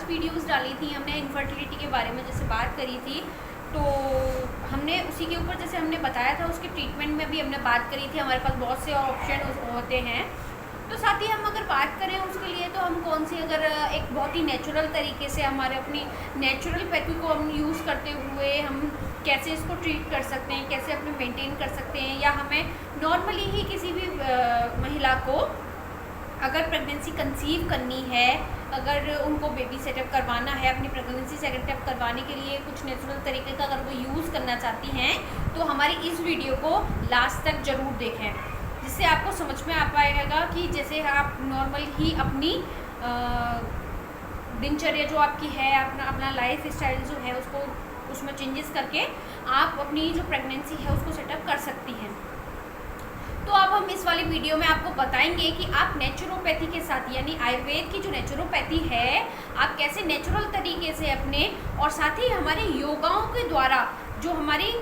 Videos डाली थी हमने इनफर्टिलिटी के बारे में, जैसे बात करी थी, तो हमने उसी के ऊपर जैसे हमने बताया था उसके ट्रीटमेंट में भी हमने बात करी थी। हमारे पास बहुत से ऑप्शन होते हैं। तो साथ ही हम अगर बात करें उसके लिए, तो हम कौन सी अगर एक बहुत ही नेचुरल तरीके से हमारे अपनी नेचुरल पैथी को हम यूज़ करते हुए हम कैसे इसको ट्रीट कर सकते हैं, कैसे अपने मेंटेन कर सकते हैं, या हमें नॉर्मली ही किसी भी महिला को अगर प्रेगनेंसी कंसीव करनी है, अगर उनको बेबी सेटअप करवाना है, अपनी प्रेगनेंसी सेटअप करवाने के लिए कुछ नेचुरल तरीके का अगर वो यूज़ करना चाहती हैं, तो हमारी इस वीडियो को लास्ट तक ज़रूर देखें, जिससे आपको समझ में आ पाएगा कि जैसे आप नॉर्मल ही अपनी दिनचर्या जो आपकी है, अपना लाइफ स्टाइल जो है उसको उसमें चेंजेस करके आप अपनी जो प्रेगनेंसी है उसको सेटअप कर सकती हैं। तो अब हम इस वाली वीडियो में आपको बताएंगे कि आप नेचुरोपैथी के साथ, यानी आयुर्वेद की जो नेचुरोपैथी है, आप कैसे नेचुरल तरीके से अपने, और साथ ही हमारे योगाओं के द्वारा, जो हमारी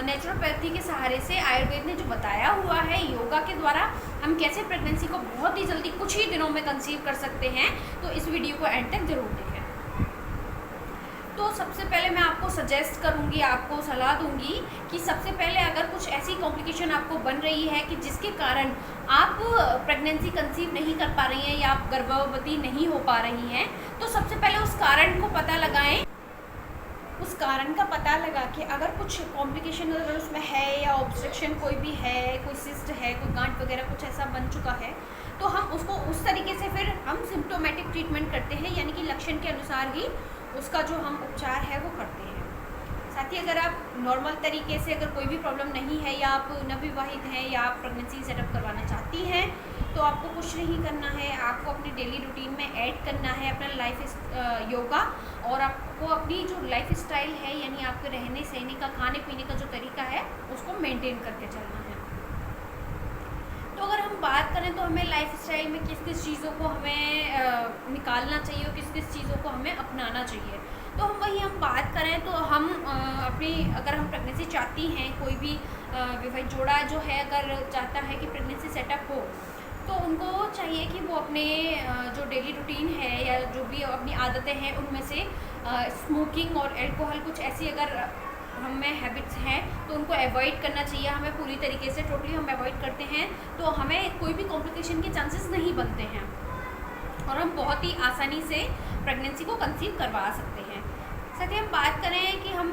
नेचुरोपैथी के सहारे से आयुर्वेद ने जो बताया हुआ है, योगा के द्वारा हम कैसे प्रेगनेंसी को बहुत ही जल्दी कुछ ही दिनों में कंसीव कर सकते हैं। तो इस वीडियो को एंड तक जरूर देखें। तो सबसे पहले मैं आपको सजेस्ट करूंगी, आपको सलाह दूंगी कि सबसे पहले अगर कुछ ऐसी कॉम्प्लिकेशन आपको बन रही है कि जिसके कारण आप प्रेगनेंसी कंसीव नहीं कर पा रही हैं या आप गर्भवती नहीं हो पा रही हैं, तो सबसे पहले उस कारण को पता लगाएं। उस कारण का पता लगा के अगर कुछ कॉम्प्लिकेशन अगर उसमें है, या ऑब्स्ट्रक्शन कोई भी है, कोई सिस्ट है, कोई गांठ वगैरह कुछ ऐसा बन चुका है, तो हम उसको उस तरीके से फिर हम सिम्टोमेटिक ट्रीटमेंट करते हैं, यानी कि लक्षण के अनुसार ही उसका जो हम उपचार है वो करते हैं। साथ ही अगर आप नॉर्मल तरीके से अगर कोई भी प्रॉब्लम नहीं है, या आप नवविवाहित हैं, या आप प्रेगनेंसी सेटअप करवाना चाहती हैं, तो आपको कुछ नहीं करना है, आपको अपनी डेली रूटीन में ऐड करना है अपना लाइफ योगा, और आपको अपनी जो लाइफ स्टाइल है, यानी आपके रहने सहने का, खाने पीने का जो तरीका है, उसको मेंटेन करके चलना है। तो अगर हम बात करें तो हमें लाइफ स्टाइल में किस किस चीज़ों को हमें निकालना चाहिए और किस किस चीज़ों को हमें अपनाना चाहिए, तो हम बात करें तो हम अपनी, अगर हम प्रेगनेंसी चाहती हैं, कोई भी विवाहित जोड़ा जो है अगर चाहता है कि प्रेगनेंसी सेटअप हो, तो उनको चाहिए कि वो अपने जो डेली रूटीन है या जो भी अपनी आदतें हैं उनमें से स्मोकिंग और अल्कोहल, कुछ ऐसी अगर हमें हैबिट्स हैं तो उनको अवॉइड करना चाहिए। हमें पूरी तरीके से टोटली हम अवॉइड करते हैं तो हमें कोई भी कॉम्प्लिकेशन के चांसेस नहीं बनते हैं, और हम बहुत ही आसानी से प्रेगनेंसी को कंसीव करवा सकते हैं। साथ ही हम बात करें कि हम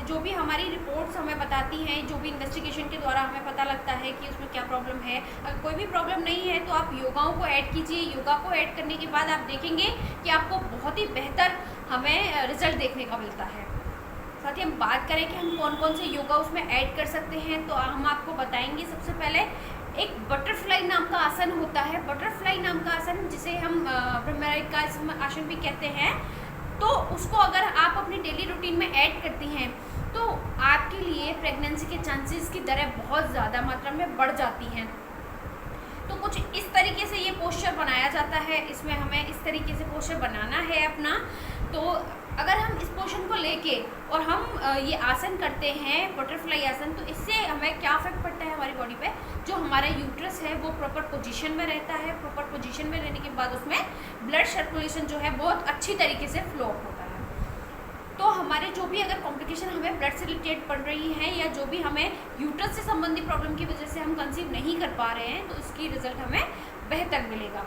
जो भी हमारी रिपोर्ट्स हमें बताती हैं, जो भी इन्वेस्टिगेशन के द्वारा हमें पता लगता है कि उसमें क्या प्रॉब्लम है, अगर कोई भी प्रॉब्लम नहीं है तो आप योगाओं को ऐड कीजिए। योगा को ऐड करने के बाद आप देखेंगे कि आपको बहुत ही बेहतर हमें रिजल्ट देखने का मिलता है। साथ ही हम बात करें कि हम कौन कौन से योगा उसमें ऐड कर सकते हैं, तो हम आपको बताएंगे। सबसे पहले एक बटरफ्लाई नाम का आसन होता है, बटरफ्लाई नाम का आसन जिसे हम ब्रह्मचारी का आसन भी कहते हैं, तो उसको अगर आप अपनी डेली रूटीन में ऐड करती हैं तो आपके लिए प्रेगनेंसी के चांसेस की दरें बहुत ज़्यादा मात्रा में बढ़ जाती हैं। तो कुछ इस तरीके से ये पोस्चर बनाया जाता है, इसमें हमें इस तरीके से पोस्चर बनाना है अपना। तो अगर हम इस पोर्शन को लेके और हम ये आसन करते हैं, बटरफ्लाई आसन, तो इससे हमें क्या इफेक्ट पड़ता है हमारी बॉडी पे, जो हमारा यूट्रस है वो प्रॉपर पोजीशन में रहता है। प्रॉपर पोजीशन में रहने के बाद उसमें ब्लड सर्कुलेशन जो है बहुत अच्छी तरीके से फ्लो होता है। तो हमारे जो भी अगर कॉम्प्लिकेशन हमें ब्लड से रिलेटेड पड़ रही है, या जो भी हमें यूट्रस से संबंधित प्रॉब्लम की वजह से हम कंसीव नहीं कर पा रहे हैं, तो इसकी रिजल्ट हमें बेहतर मिलेगा।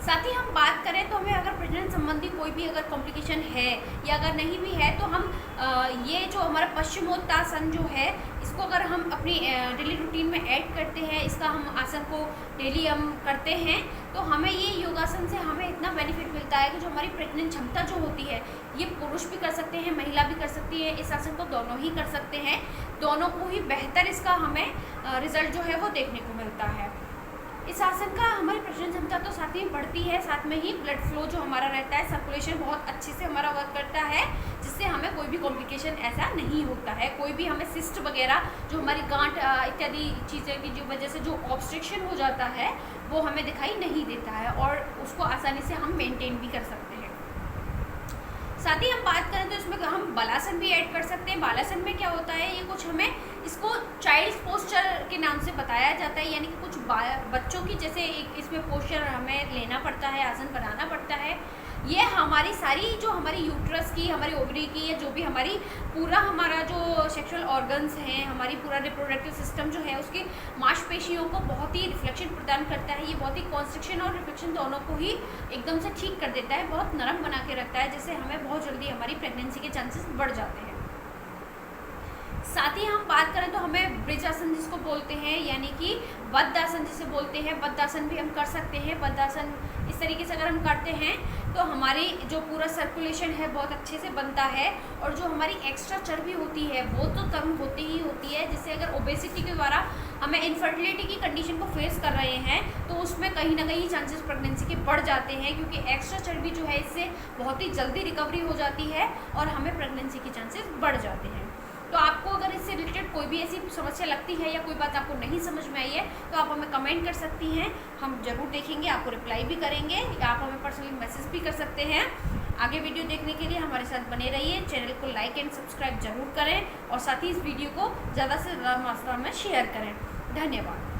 साथ ही हम बात करें तो हमें अगर प्रेग्नेंट संबंधी कोई भी अगर कॉम्प्लिकेशन है या अगर नहीं भी है, तो हम ये जो हमारा पश्चिमोत्तासन जो है, इसको अगर हम अपनी डेली रूटीन में ऐड करते हैं, इसका हम आसन को डेली हम करते हैं, तो हमें ये योगासन से हमें इतना बेनिफिट मिलता है कि जो हमारी प्रेग्नेंट क्षमता जो होती है, ये पुरुष भी कर सकते हैं, महिला भी कर सकती है। इस आसन को दोनों ही कर सकते हैं, दोनों को ही बेहतर इसका हमें रिजल्ट जो है वो देखने को मिलता है। इस आसन का हमारी प्रजनन क्षमता तो साथ ही बढ़ती है, साथ में ही ब्लड फ्लो जो हमारा रहता है, सर्कुलेशन बहुत अच्छे से हमारा वर्क करता है, जिससे हमें कोई भी कॉम्प्लिकेशन ऐसा नहीं होता है। कोई भी हमें सिस्ट वगैरह जो हमारी गांठ इत्यादि चीज़ें की जो वजह से जो ऑब्स्ट्रक्शन हो जाता है वो हमें दिखाई नहीं देता है, और उसको आसानी से हम मेंटेन भी कर सकते हैं। साथ ही हम बात करें तो इसमें हम बालासन भी ऐड कर सकते हैं। बालासन में क्या होता है, ये कुछ हमें इसको चाइल्ड पोस्चर के नाम से बताया जाता है, यानी कि कुछ बच्चों की जैसे एक इसमें पोस्चर हमें लेना पड़ता है, आसन बनाना पड़ता है। ये हमारी सारी जो हमारी यूट्रस की, हमारी ओवरी की, या जो भी हमारी पूरा हमारा जो सेक्सुअल ऑर्गन्स हैं, हमारी पूरा रिप्रोडक्टिव सिस्टम जो है, उसकी मांसपेशियों को बहुत ही रिफ्लेक्शन प्रदान करता है। ये बहुत ही कॉन्स्ट्रिक्शन और रिफ्लेक्शन दोनों को ही एकदम से ठीक कर देता है, बहुत नरम बना के रखता है, जिससे हमें बहुत जल्दी हमारी प्रेगनेंसी के चांसेस बढ़ जाते हैं। साथ ही हम बात करें तो हमें ब्रिज आसन जिसको बोलते हैं, यानी कि बद्धासन जिसे बोलते हैं, बद्धासन भी हम कर सकते हैं। बद्धासन इस तरीके से अगर हम करते हैं तो हमारी जो पूरा सर्कुलेशन है बहुत अच्छे से बनता है, और जो हमारी एक्स्ट्रा चर्बी होती है वो तो कम होती ही होती है, जिससे अगर ओबेसिटी के द्वारा हमें इनफर्टिलिटी की कंडीशन को फेस कर रहे हैं तो उसमें कहीं ना कहीं चांसेस प्रेगनेंसी के बढ़ जाते हैं, क्योंकि एक्स्ट्रा चर्बी जो है इससे बहुत ही जल्दी रिकवरी हो जाती है और हमें प्रेगनेंसी के चांसेस बढ़ जाते हैं। तो आपको अगर इससे रिलेटेड कोई भी ऐसी समस्या लगती है या कोई बात आपको नहीं समझ में आई है तो आप हमें कमेंट कर सकती हैं, हम ज़रूर देखेंगे, आपको रिप्लाई भी करेंगे, या आप हमें पर्सनली मैसेज भी कर सकते हैं। आगे वीडियो देखने के लिए हमारे साथ बने रहिए, चैनल को लाइक एंड सब्सक्राइब जरूर करें, और साथ ही इस वीडियो को ज़्यादा से ज़्यादा मात्रा में शेयर करें। धन्यवाद।